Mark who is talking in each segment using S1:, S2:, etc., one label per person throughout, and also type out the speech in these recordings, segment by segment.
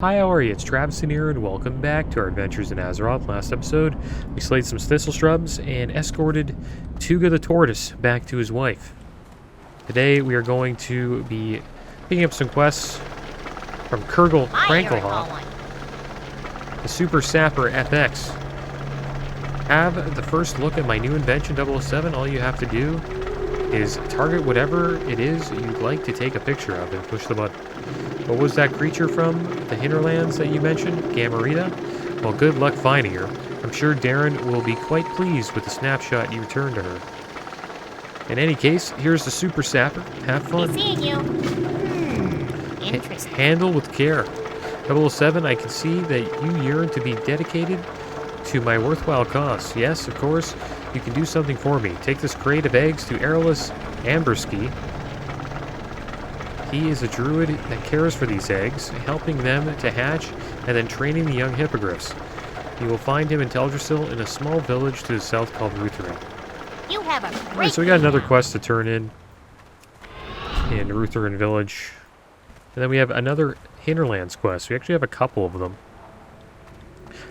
S1: Hi, how are you? It's Traviseen here, and welcome back to our adventures in Azeroth. Last episode, we slayed some thistle shrubs and escorted Tuga the Tortoise back to his wife. Today, we are going to be picking up some quests from Kurgle Cranklehawk, the Super Sapper FX. Have the first look at my new invention, 007. All you have to do is target whatever it is you'd like to take a picture of and push the button. What was that creature from the hinterlands that you mentioned? Gamarita? Well, good luck finding her. I'm sure Darren will be quite pleased with the snapshot you returned to her. In any case, here's the Super Sapper. Have fun.
S2: Be seeing you. Interesting.
S1: Handle with care. 007, I can see that you yearn to be dedicated to my worthwhile cause. Yes, of course, you can do something for me. Take this crate of eggs to Airless Ambersky. He is a druid that cares for these eggs, helping them to hatch and then training the young hippogriffs. You will find him in Teldrassil in a small village to the south called Ruthering.
S2: You have a great
S1: Alright, so we got another quest to turn in Ruthering Village. And then we have another Hinterlands quest. We actually have a couple of them.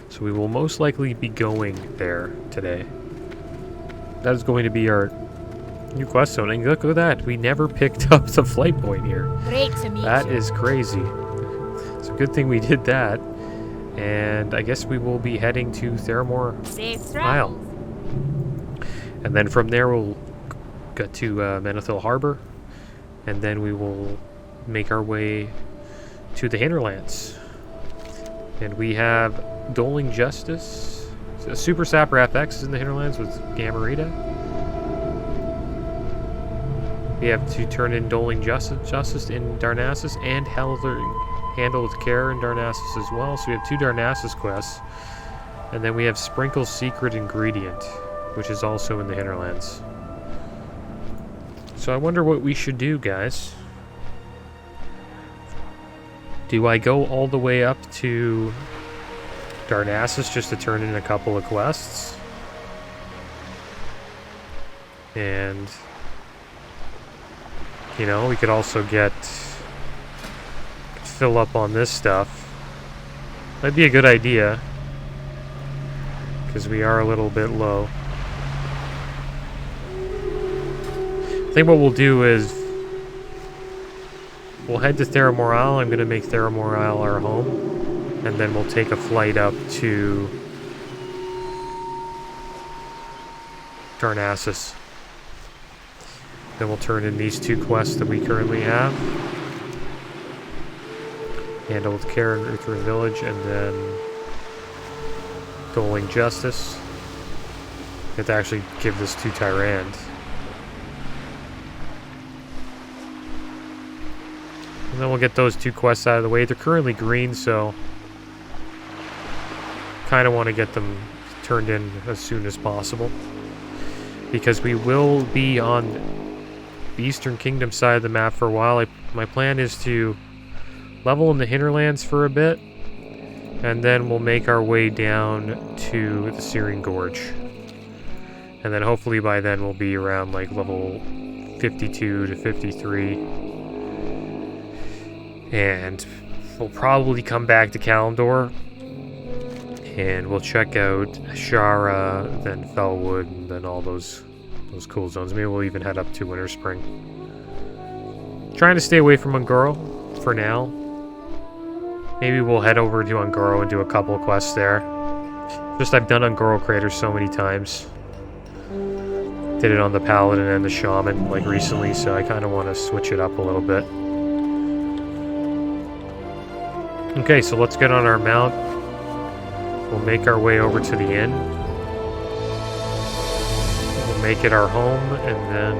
S1: So we will most likely be going there today. That is going to be our new quest zone. And look at that. We never picked up the flight point here.
S2: Great to meet you.
S1: That is crazy. It's a good thing we did that. And I guess we will be heading to Theramore
S2: Safe
S1: Isle.
S2: travels.
S1: And then from there we'll get to Menethil Harbor. And then we will make our way to the Hinterlands. And we have Doling Justice. So Super Sapper FX is in the Hinterlands with Gamarita. We have to turn in Doling Justice in Darnassus and Handle with Care in Darnassus as well. So we have two Darnassus quests. And then we have Sprinkle's Secret Ingredient, which is also in the Hinterlands. So I wonder what we should do, guys. Do I go all the way up to Darnassus just to turn in a couple of quests? And you know, we could also fill up on this stuff. That'd be a good idea, because we are a little bit low. I think what we'll do is we'll head to Theramore Isle. I'm going to make Theramore Isle our home, and then we'll take a flight up to Darnassus. Then we'll turn in these two quests that we currently have. Handle with Care in Ruthering Village, and then Doling Justice. We have to actually give this to Tyrande. And then we'll get those two quests out of the way. They're currently green, so kind of want to get them turned in as soon as possible, because we will be on the Eastern Kingdom side of the map for a while. My plan is to level in the Hinterlands for a bit, and then we'll make our way down to the Searing Gorge. And then hopefully by then we'll be around like level 52 to 53. And we'll probably come back to Kalimdor, and we'll check out Shara, then Felwood, and then all those cool zones. Maybe we'll even head up to Winter Spring. Trying to stay away from Ungoro for now. Maybe we'll head over to Ungoro and do a couple of quests there. Just I've done Ungoro Crater so many times. Did it on the Paladin and the Shaman like recently, so I kind of want to switch it up a little bit. Okay, so let's get on our mount. We'll make our way over to the inn. We'll make it our home, and then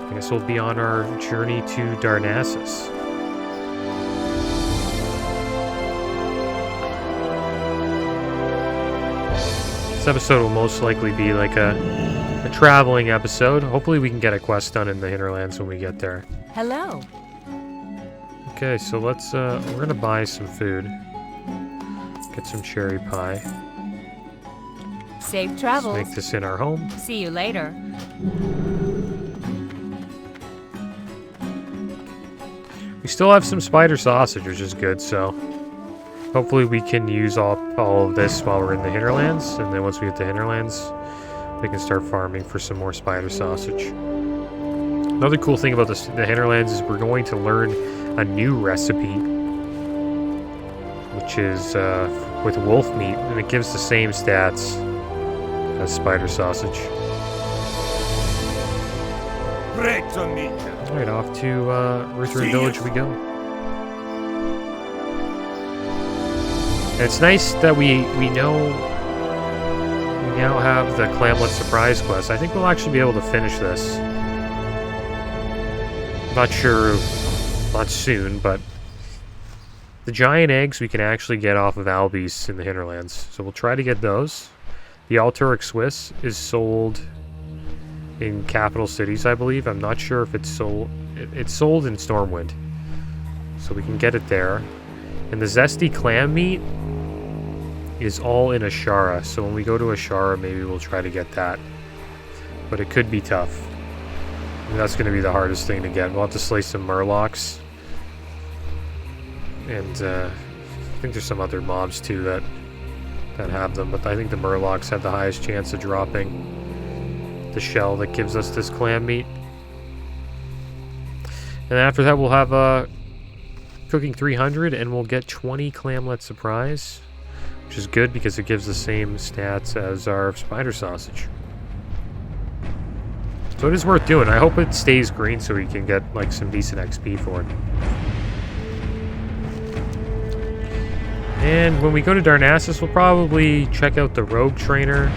S1: I guess we'll be on our journey to Darnassus. This episode will most likely be like a traveling episode. Hopefully we can get a quest done in the Hinterlands when we get there.
S2: Hello.
S1: Okay, so let's we're gonna buy some food. Get some cherry pie.
S2: Safe travels.
S1: Let's make this in our home.
S2: See you later.
S1: We still have some spider sausage, which is good, so hopefully we can use all of this while we're in the hinterlands, and then once we get to hinterlands, we can start farming for some more spider sausage. Another cool thing about the hinterlands is we're going to learn a new recipe, which is with wolf meat, and it gives the same stats as spider sausage. Alright, off to Ruthven Village we go. And it's nice that we now have the Clamlet Surprise quest. I think we'll actually be able to finish this. Not sure, not soon, but the giant eggs we can actually get off of Albies in the hinterlands. So we'll try to get those. The Alturic Swiss is sold in capital cities, I believe. I'm not sure if it's sold. It's sold in Stormwind, so we can get it there. And the zesty clam meat is all in Ashara, so when we go to Ashara, maybe we'll try to get that. But it could be tough. I mean, that's going to be the hardest thing to get. We'll have to slay some Murlocs. And I think there's some other mobs too that have them, but I think the Murlocs have the highest chance of dropping the shell that gives us this clam meat. And after that we'll have cooking 300, and we'll get 20 Clamlet Surprise, which is good because it gives the same stats as our spider sausage. So it is worth doing. I hope it stays green so we can get like some decent XP for it. And when we go to Darnassus, we'll probably check out the Rogue Trainer.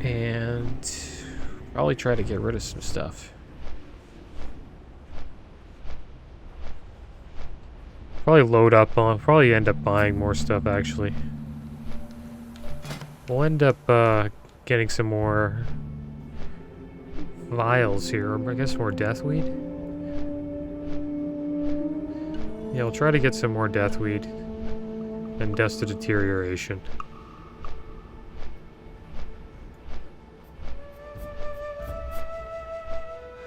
S1: And probably try to get rid of some stuff. Probably load up on, probably end up buying more stuff actually. We'll end up getting some more vials here, or I guess more deathweed. Yeah, we'll try to get some more deathweed and dust of deterioration.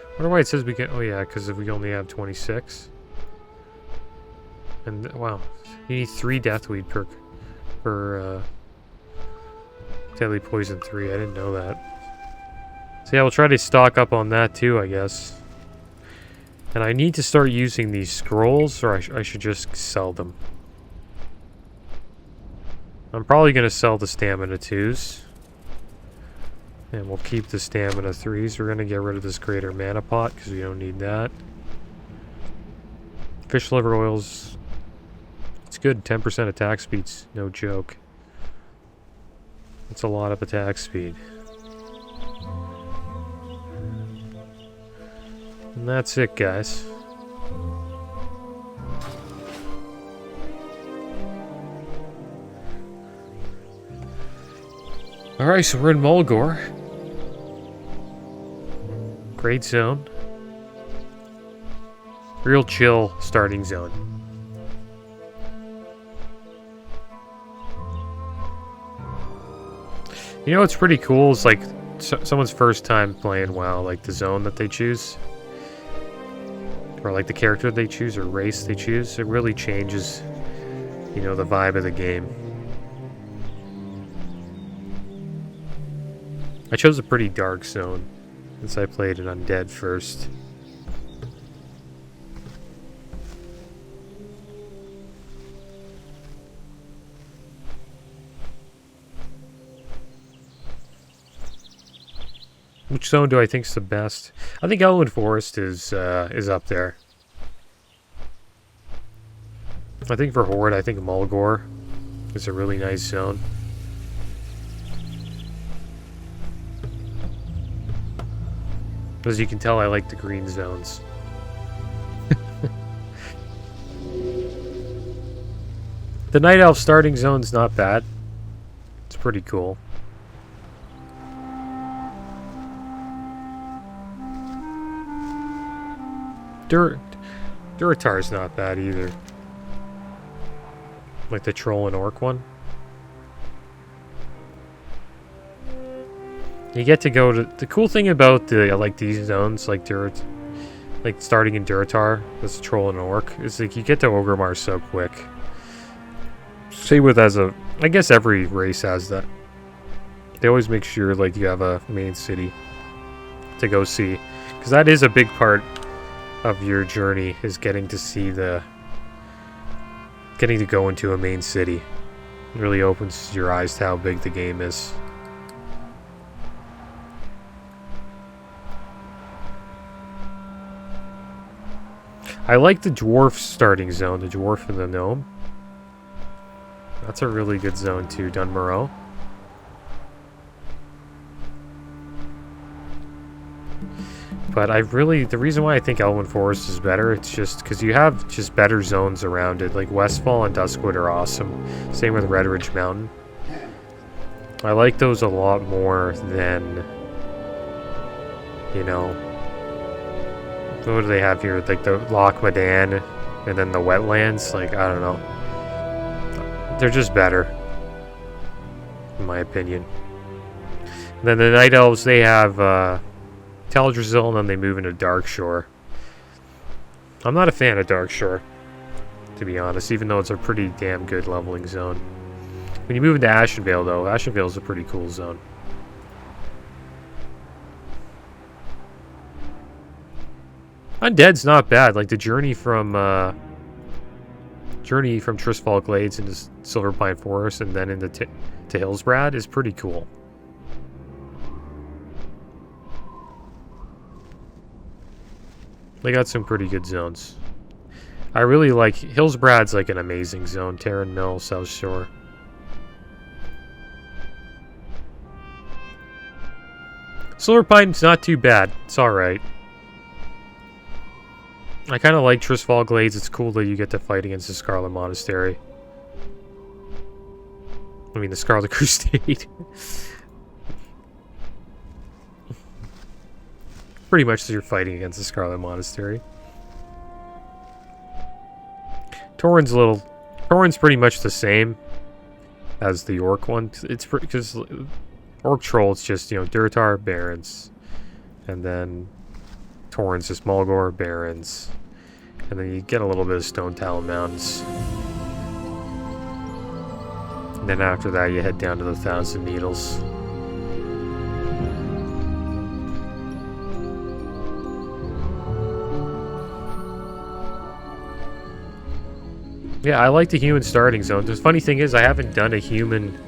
S1: I wonder why it says we get. Oh yeah, because we only have 26. And wow, you need 3 deathweed per deadly poison 3. I didn't know that. So yeah, we'll try to stock up on that too, I guess. And I need to start using these scrolls, or I should just sell them. I'm probably going to sell the stamina 2s. And we'll keep the stamina 3s. We're going to get rid of this greater mana pot because we don't need that. Fish liver oils. It's good. 10% attack speed's no joke. That's a lot of attack speed. And that's it, guys. Alright, so we're in Mulgore. Great zone. Real chill starting zone. You know what's pretty cool is like someone's first time playing WoW, like the zone that they choose. Or like the character they choose or race they choose. It really changes, you know, the vibe of the game. I chose a pretty dark zone since I played an undead first. Which zone do I think is the best? I think Elwyn Forest is up there. I think for Horde, I think Mulgore is a really nice zone. As you can tell, I like the green zones. The Night Elf starting zone's not bad. It's pretty cool. Duratar's not bad either. Like the Troll and Orc one. You get to go to the cool thing about these zones, like starting in Duratar, as a troll and orc, is like you get to Orgrimmar so quick. Same with I guess every race has that. They always make sure like you have a main city to go see, because that is a big part of your journey, is getting to go into a main city. It really opens your eyes to how big the game is. I like the dwarf starting zone, the dwarf and the gnome. That's a really good zone too, Dunmoreau. But the reason why I think Elwyn Forest is better, it's just because you have just better zones around it. Like Westfall and Duskwood are awesome. Same with Red Ridge Mountain. I like those a lot more than, you know, what do they have here? Like the Loch Madan and then the wetlands. Like, I don't know. They're just better, in my opinion. And then the Night Elves, they have Teldrassil, and then they move into Darkshore. I'm not a fan of Darkshore, to be honest, even though it's a pretty damn good leveling zone. When you move into Ashenvale, though, Ashenvale is a pretty cool zone. Undead's not bad. Like the journey from Tristfall Glades into Silverpine Forest and then into to Hillsbrad is pretty cool. They got some pretty good zones. I really like Hillsbrad's like an amazing zone. Terran Mill, South Shore. Silverpine's not too bad. It's alright. I kind of like Tristfall Glades. It's cool that you get to fight against the Scarlet Monastery. I mean, the Scarlet Crusade. Pretty much you're fighting against the Scarlet Monastery. Torrhen's pretty much the same as the Orc one. It's because Orc Troll, it's just, you know, Duratar, Barrens, and then Torrhen's just Mulgore, Barrens, and then you get a little bit of Stone Talon Mountains. And then after that, you head down to the Thousand Needles. Yeah, I like the human starting zone. The funny thing is, I haven't done a human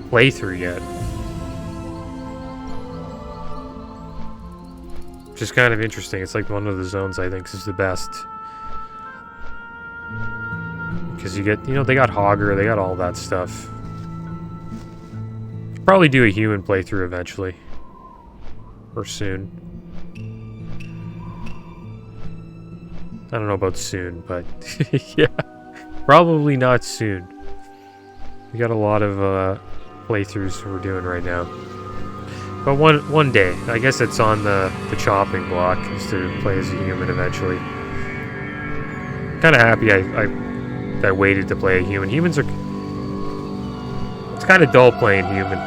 S1: playthrough yet. Which is kind of interesting. It's like one of the zones I think is the best. Because you get, you know, they got Hogger, they got all that stuff. Probably do a human playthrough eventually. Or soon. I don't know about soon, but yeah, probably not soon. We got a lot of playthroughs we're doing right now, but one day, I guess it's on the chopping block, is to play as a human eventually. Kind of happy I waited to play a human. Humans are, it's kind of dull playing human.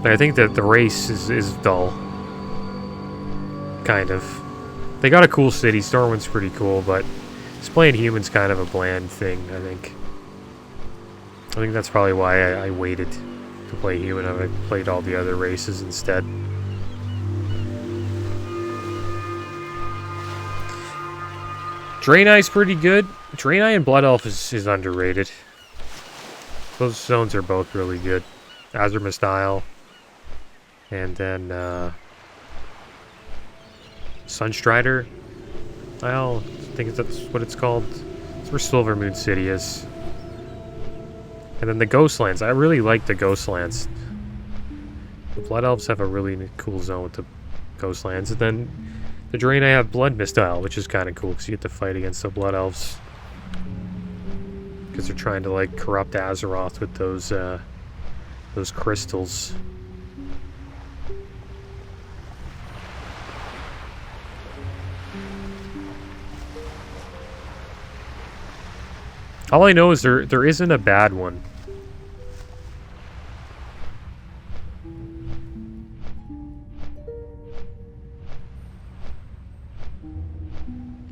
S1: I think that the race is dull. Kind of. They got a cool city. Stormwind's pretty cool, but just playing humans kind of a bland thing, I think. I think that's probably why I waited to play human. I played all the other races instead. Draenei's pretty good. Draenei and Blood Elf is underrated. Those zones are both really good. Azure Isle. And then Sunstrider Isle, I think that's what it's called. It's where Silvermoon City is. And then the Ghostlands. I really like the Ghostlands. The Blood Elves have a really cool zone with the Ghostlands. And then the Draenei have Blood Isle, which is kind of cool because you get to fight against the Blood Elves. Because they're trying to like corrupt Azeroth with those crystals. All I know is there isn't a bad one.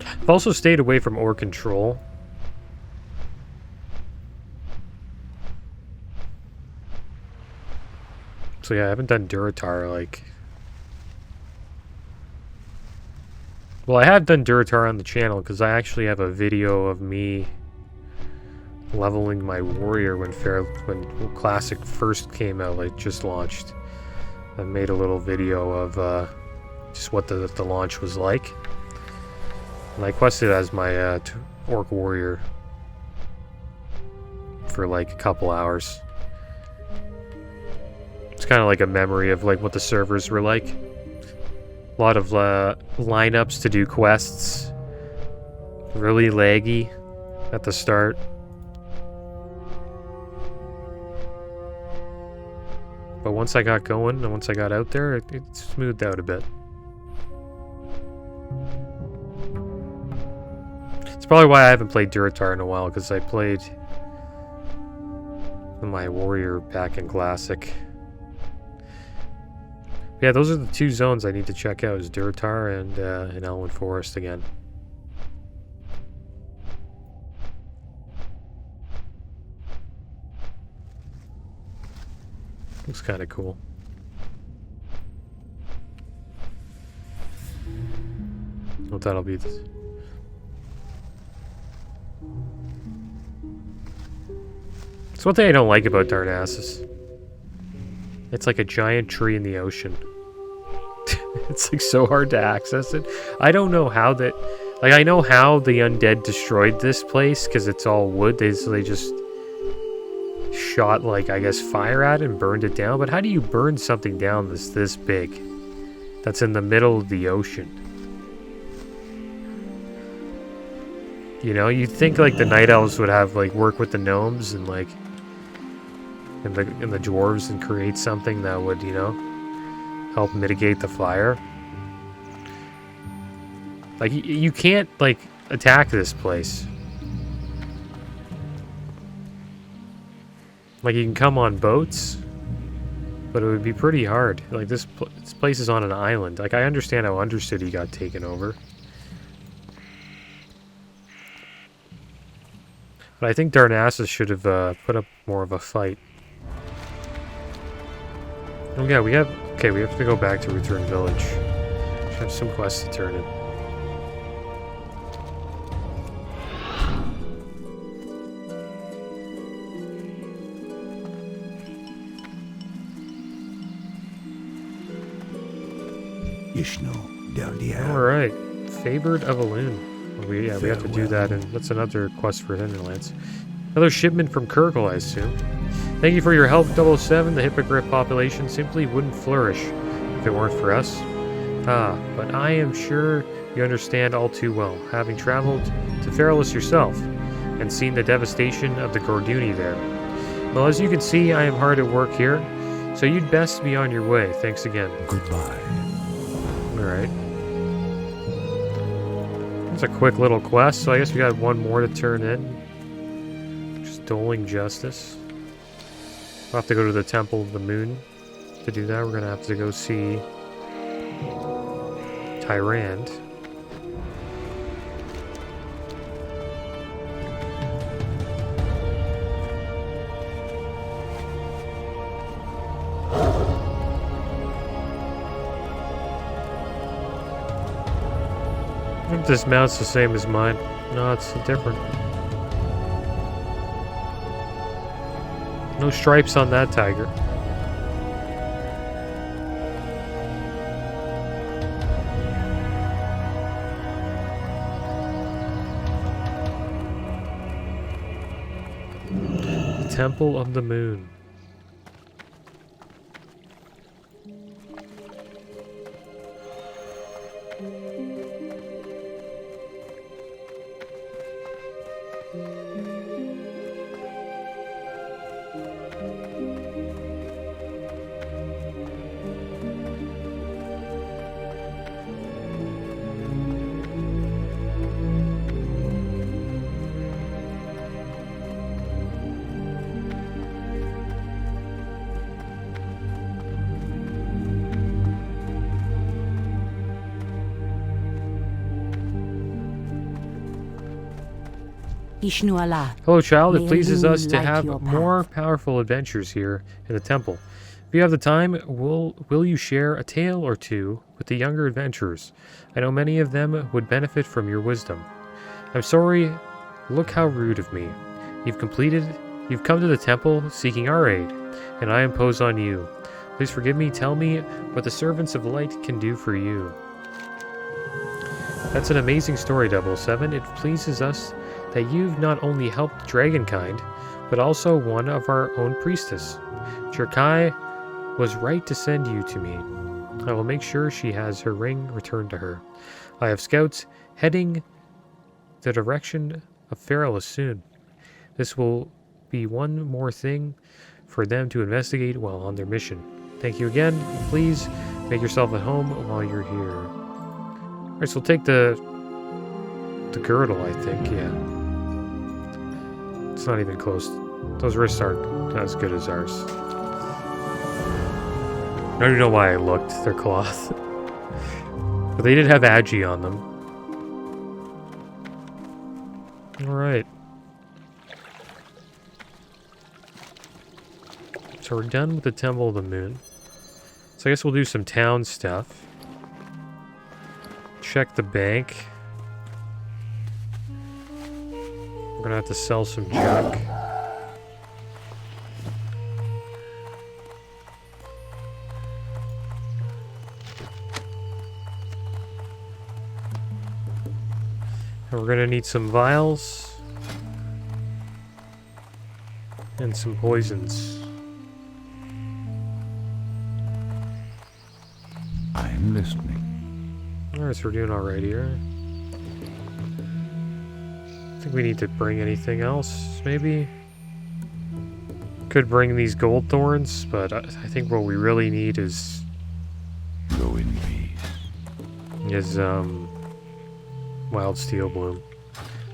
S1: I've also stayed away from ore control. So yeah, I haven't done Duratar, like... Well, I have done Duratar on the channel, because I actually have a video of me leveling my warrior when Classic first came out, like, just launched. I made a little video of just what the launch was like. And I quested as my Orc warrior for like a couple hours. It's kind of like a memory of like what the servers were like. A lot of lineups to do quests. Really laggy at the start. But once I got going and once I got out there, it smoothed out a bit. It's probably why I haven't played Duratar in a while, because I played my warrior back in Classic. Yeah, those are the two zones I need to check out, is Duratar and Elwyn Forest again. Looks kind of cool. What that'll be. It's one thing I don't like about Darnassus. It's like a giant tree in the ocean. It's like so hard to access it. I don't know how that... Like, I know how the undead destroyed this place, because it's all wood. So they just shot, like, I guess, fire at it and burned it down. But how do you burn something down that's this big? That's in the middle of the ocean. You know, you'd think, like, the Night Elves would have, like, work with the gnomes and, like... And the dwarves and create something that would, you know, help mitigate the fire. Like, you can't, like, attack this place. Like, you can come on boats, but it would be pretty hard. Like, this place is on an island. Like, I understand how Undercity got taken over. But I think Darnassus should have put up more of a fight. Oh yeah, we have to go back to Return Village. We have some quests to turn in. Alright. Favored of Aloon. We have to do that, and that's another quest for Hinterlands. Another shipment from Kirkle, I assume. Thank you for your help, 007. The Hippogriff population simply wouldn't flourish if it weren't for us. But I am sure you understand all too well, having traveled to Feralus yourself and seen the devastation of the Gorduni there. Well, as you can see, I am hard at work here, so you'd best be on your way. Thanks again.
S3: Goodbye.
S1: Alright. It's a quick little quest, so I guess we got one more to turn in. Just doling justice. We'll have to go to the Temple of the Moon to do that. We're going to have to go see Tyrande. I think this mount's the same as mine. No, it's different. No stripes on that tiger. The Temple of the Moon.
S3: Ishnuala.
S1: Hello, child. It
S3: May
S1: pleases
S3: Elune
S1: us to
S3: light
S1: have
S3: your
S1: more powerful adventures here in the temple. If you have the time, will you share a tale or two with the younger adventurers? I know many of them would benefit from your wisdom. I'm sorry. Look how rude of me. You've come to the temple seeking our aid, and I impose on you. Please forgive me. Tell me what the servants of light can do for you. That's an amazing story, 007. It pleases us that you've not only helped Dragonkind, but also one of our own priestess. Cherkai was right to send you to me. I will make sure she has her ring returned to her. I have scouts heading the direction of Feralus soon. This will be one more thing for them to investigate while on their mission. Thank you again. Please make yourself at home while you're here. Alright, so we'll take the girdle, I think, yeah. It's not even close. Those wrists aren't as good as ours. I don't even know why I looked. They're cloth. But they did have Agi on them. Alright. So we're done with the Temple of the Moon. So I guess we'll do some town stuff. Check the bank. We're gonna have to sell some junk. And we're gonna need some vials. And some poisons.
S4: I'm listening.
S1: Alright, so we're doing alright here. I think we need to bring anything else, maybe? Could bring these gold thorns, but I think what we really need is
S4: Go in peace.
S1: wild steel bloom.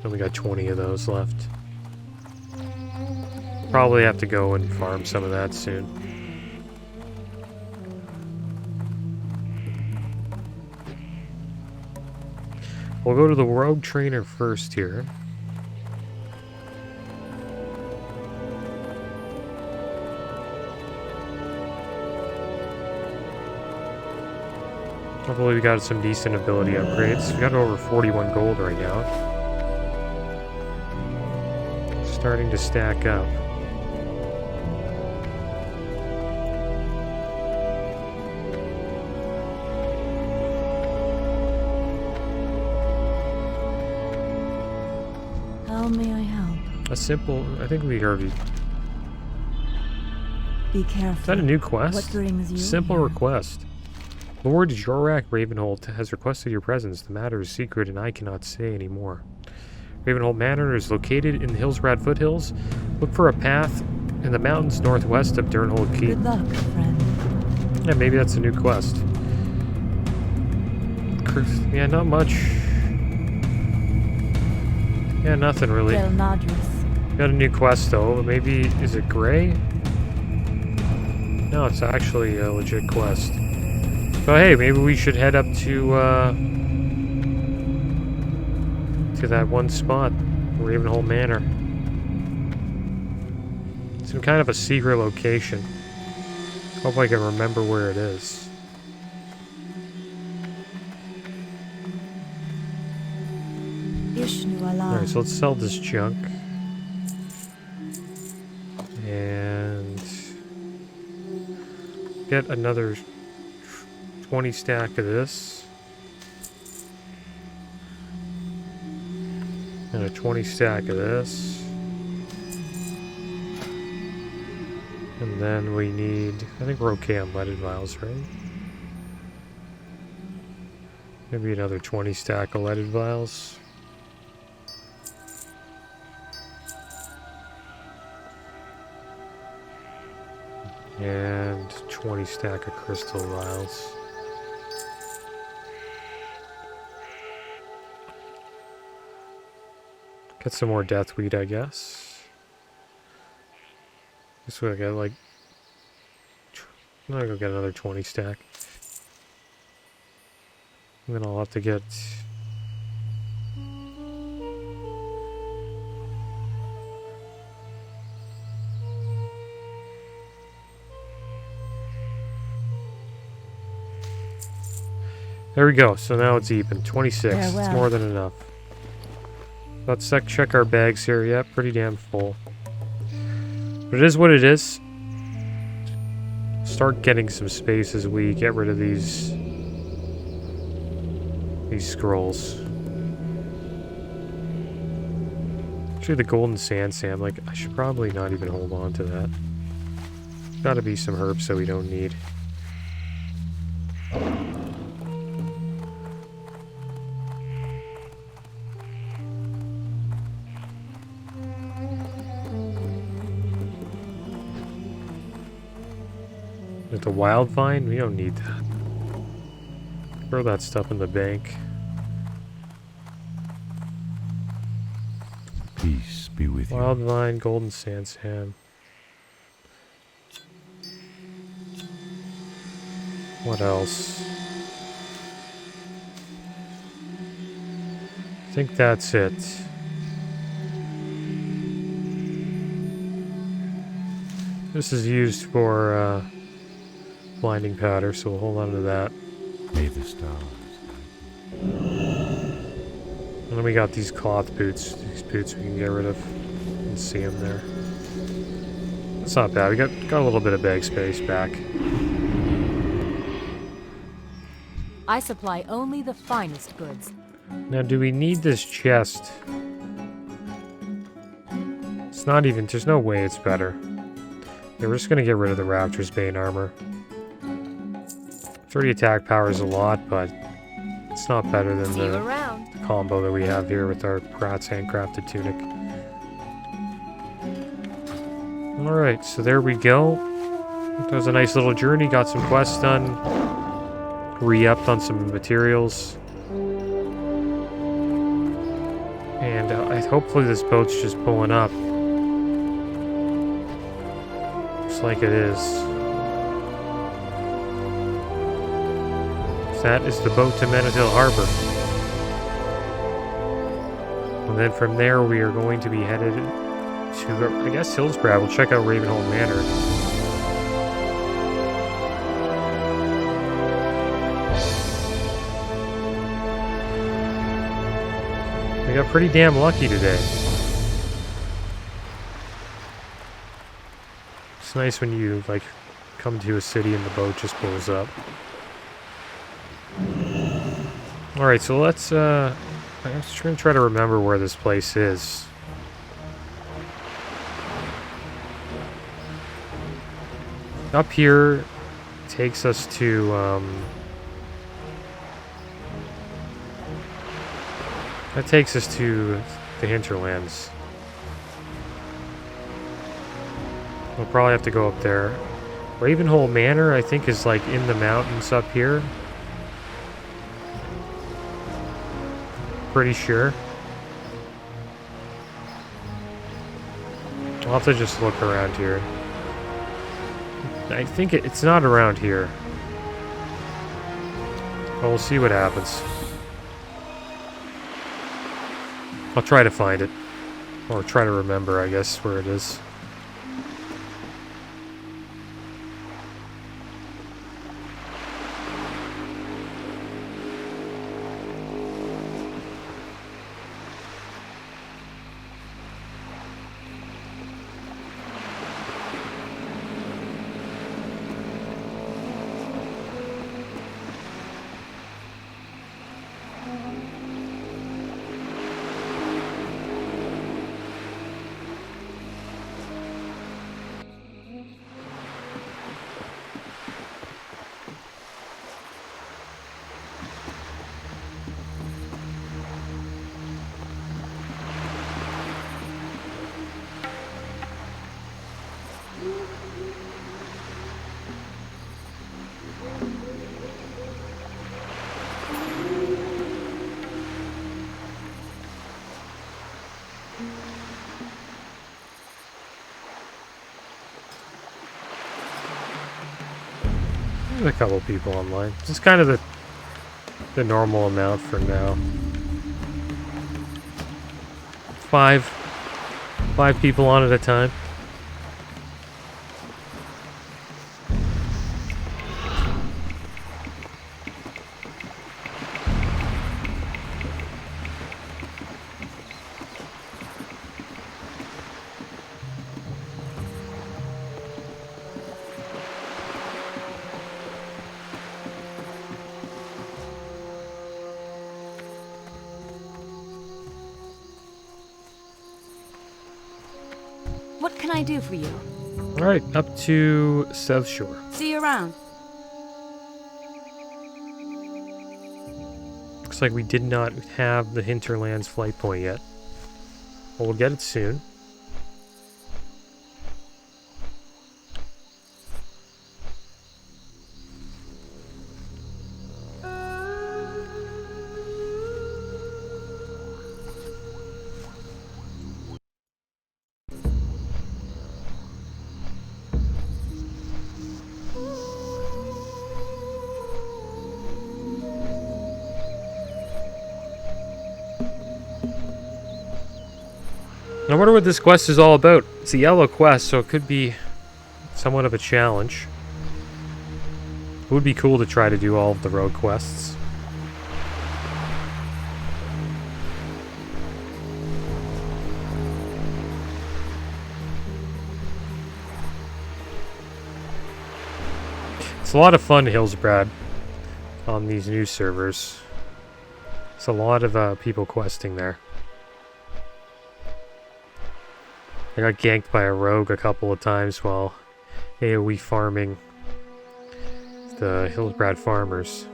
S1: And we got 20 of those left. Probably have to go and farm some of that soon. We'll go to the rogue trainer first here. Hopefully we got some decent ability upgrades. We got over 41 gold right now. Starting to stack up.
S3: How may I help?
S1: A simple... I think we already...
S3: Be careful.
S1: Is that a new quest?
S3: What brings you
S1: Simple
S3: here?
S1: request. Lord Jorak Ravenhold has requested your presence. The matter is secret and I cannot say any more. Ravenhold Manor is located in the Hillsrad foothills. Look for a path in the mountains northwest of Durnhold Keep.
S3: Good luck, friend.
S1: Yeah, maybe that's a new quest. Yeah, not much. Yeah, nothing really.
S3: Del Nadris.
S1: Got a new quest though. Maybe, is it Gray? No, it's actually a legit quest. So hey, maybe we should head up to that one spot, Ravenhold Manor. It's in kind of a secret location. Hope I can remember where it is. Alright, so let's sell this junk. And get another 20 stack of this. And a 20 stack of this. And then we need... I think we're okay on leaded vials, right? Maybe another 20 stack of leaded vials. And 20 stack of crystal vials. Get some more deathweed, I guess. This way I got like... I'm gonna go get another 20 stack. And then I'll have to get... There we go. So now it's even. 26. It's
S3: Farewell.
S1: more than enough. Let's check our bags here. Yeah, pretty damn full. But it is what it is. Start getting some space as we get rid of these scrolls. Actually, the golden sand Sam, like, I should probably not even hold on to that. Gotta be some herbs that we don't need. With the wild vine, we don't need that. Throw that stuff in the bank.
S4: Peace be with you.
S1: Wild vine, golden sand Sam. What else? I think that's it. This is used for blinding powder, so we'll hold on to that.
S4: May the stars.
S1: And then we got these cloth boots. These boots we can get rid of. You can see them there. That's not bad. We got a little bit of bag space back.
S2: I supply only the finest goods.
S1: Now, do we need this chest? It's not even... There's no way it's better. Yeah, we're just gonna get rit of the Raptor's Bane armor. 30 attack power is a lot, but it's not better than
S2: See you
S1: the
S2: around.
S1: combo that we have here with our Pratt's handcrafted tunic. Alright, so there we go. That was a nice little journey. Got some quests done. Re-upped on some materials. And hopefully this boat's just pulling up. Looks like it is. That is the boat to Manatil Harbor. And then from there we are going to be headed to, I guess, Hillsbrad. We'll check out Ravenholm Manor. We got pretty damn lucky today. It's nice when you, like, come to a city and the boat just pulls up. Alright, so let's, I'm just gonna try to remember where this place is. Up here takes us to, that takes us to the hinterlands. We'll probably have to go up there. Ravenholm Manor, I think, is like in the mountains up here. Pretty sure. I'll have to just look around here. I think it's not around here. But we'll see what happens. I'll try to find it. Or try to remember, I guess, where it is. There's a couple people online. Just kind of the normal amount for now. Five people on at a time.
S2: can I do for you?
S1: Alright, up to South Shore.
S2: See you around.
S1: Looks like we did not have the Hinterlands flight point yet. But we'll get it soon. I wonder what this quest is all about. It's a yellow quest, so it could be somewhat of a challenge. It would be cool to try to do all of the road quests. It's a lot of fun, Hillsbrad, on these new servers. It's a lot of people questing there. I got ganked by a rogue a couple of times while AoE farming the Hillsbrad farmers.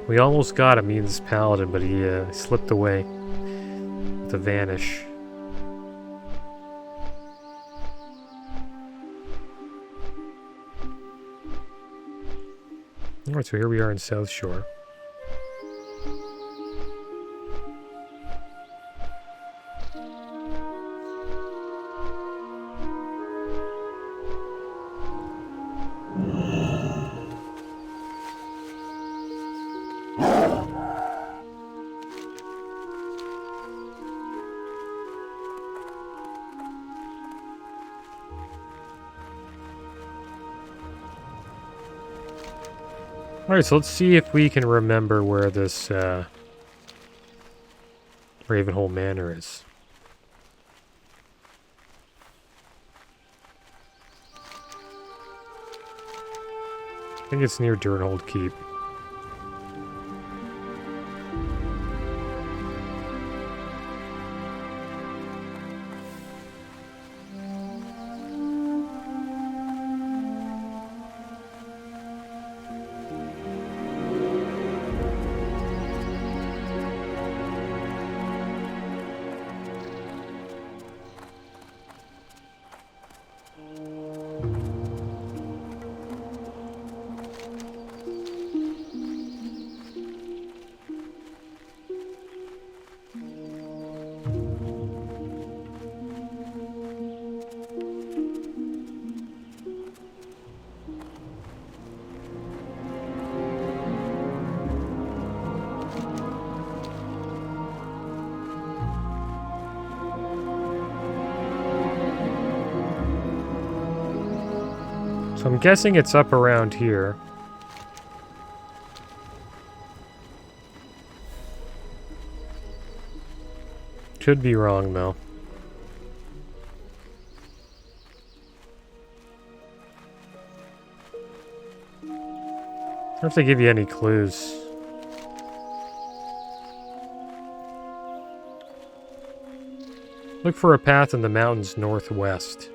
S1: We almost got him, me and this paladin, but he slipped away with a vanish. Alright, so here we are in South Shore. Alright, so let's see if we can remember where this Ravenhole Manor is. I think it's near Durnhold Keep. So I'm guessing it's up around here. Could be wrong, though. I don't know if they give you any clues. Look for a path in the mountains northwest.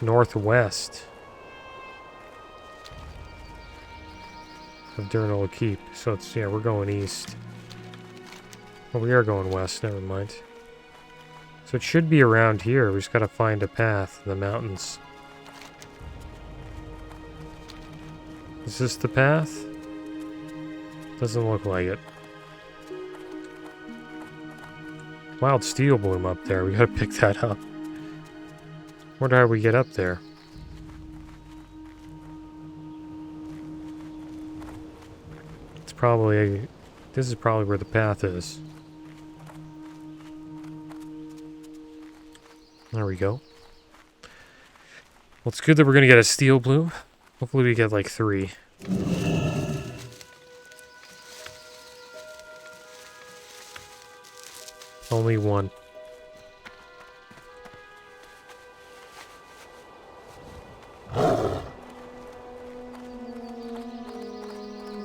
S1: Northwest of Durnhold Keep. So it's, yeah, we're going east. Well, we are going west, never mind. So it should be around here. We just gotta find a path in the mountains. Is this the path? Doesn't look like it. Wild steel bloom up there. We gotta pick that up. Wonder how we get up there. It's probably... This is probably where the path is. There we go. Well, it's good that we're gonna get a steel bloom. Hopefully we get like 3. Only 1.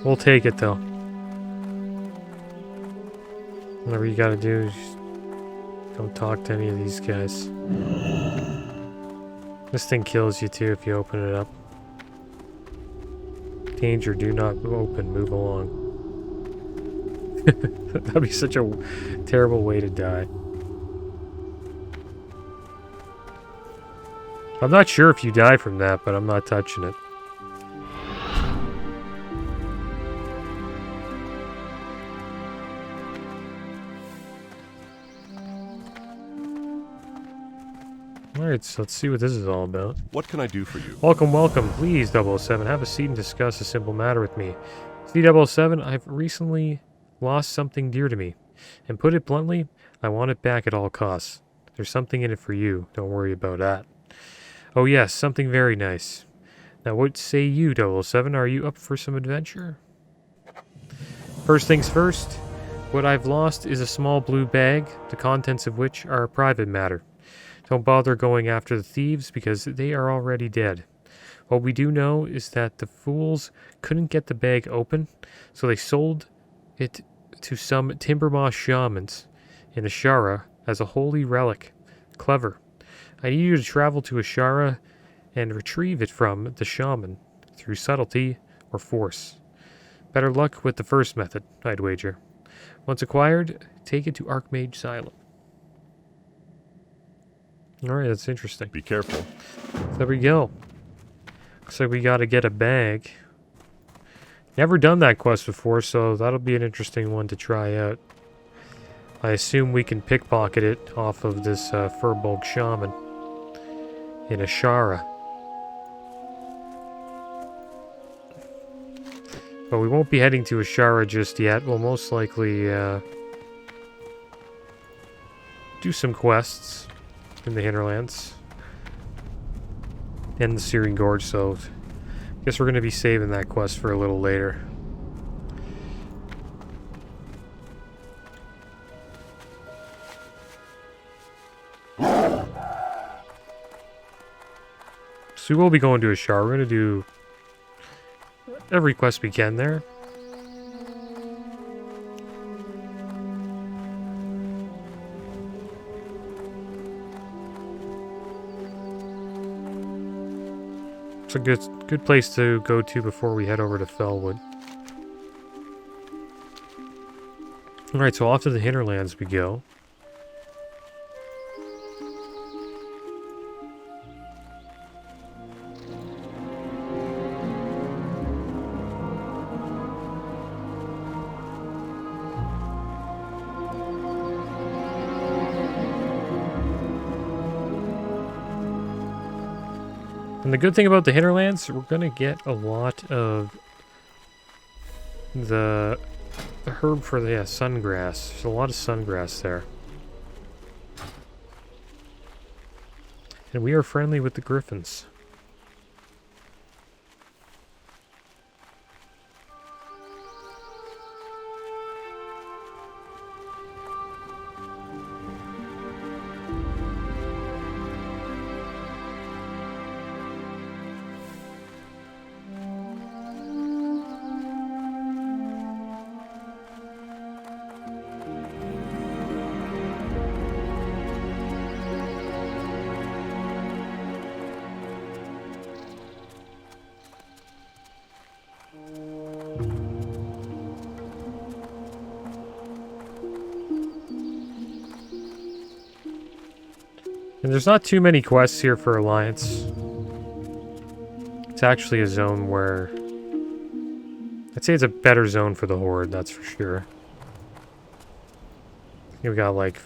S1: We'll take it though. Whatever you gotta do is Don't talk to any of these guys. This thing kills you too if you open it up. Danger, do not open, move along. That'd be such a terrible way to die. I'm not sure if you die from that, but I'm not touching it. Alright, so let's see what this is all about.
S5: What can I do for you?
S1: Welcome, welcome. Please, 007, have a seat and discuss a simple matter with me. See, 007, I've recently lost something dear to me. And put it bluntly, I want it back at all costs. There's something in it for you. Don't worry about that. Oh yes, something very nice. Now what say you, 007? Are you up for some adventure? First things first, what I've lost is a small blue bag, the contents of which are a private matter. Don't bother going after the thieves because they are already dead. What we do know is that the fools couldn't get the bag open, so they sold it to some Timbermoss shamans in Ashara as a holy relic. Clever. I need you to travel to Ashara and retrieve it from the shaman through subtlety or force. Better luck with the first method, I'd wager. Once acquired, take it to Archmage Xylem. Alright, that's interesting.
S5: Be careful.
S1: There we go. Looks like we gotta get a bag. Never done that quest before, so that'll be an interesting one to try out. I assume we can pickpocket it off of this Furbolg Shaman in Ashara. But we won't be heading to Ashara just yet. We'll most likely do some quests in the hinterlands and the Searing Gorge, so I guess we're going to be saving that quest for a little later. So we will be going to Ashara. We're going to do every quest we can there. It's a good place to go to before we head over to Felwood. Alright, so off to the hinterlands we go. And the good thing about the hinterlands, we're going to get a lot of the herb for the sungrass. There's a lot of sungrass there. And we are friendly with the griffins. And there's not too many quests here for Alliance. It's actually a zone where... I'd say it's a better zone for the Horde, that's for sure. We've got like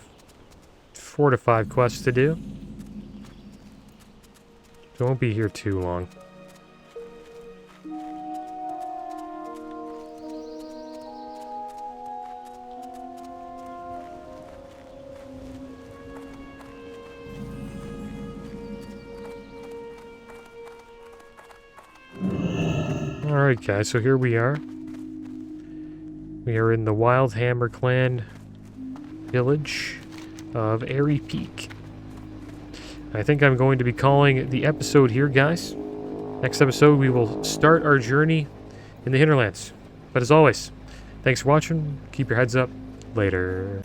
S1: 4 to 5 quests to do. So won't be here too long. Alright guys, so here we are. We are in the Wildhammer clan village of Airy Peak. I think I'm going to be calling the episode here, guys. Next episode we will start our journey in the hinterlands. But as always, thanks for watching, keep your heads up, later.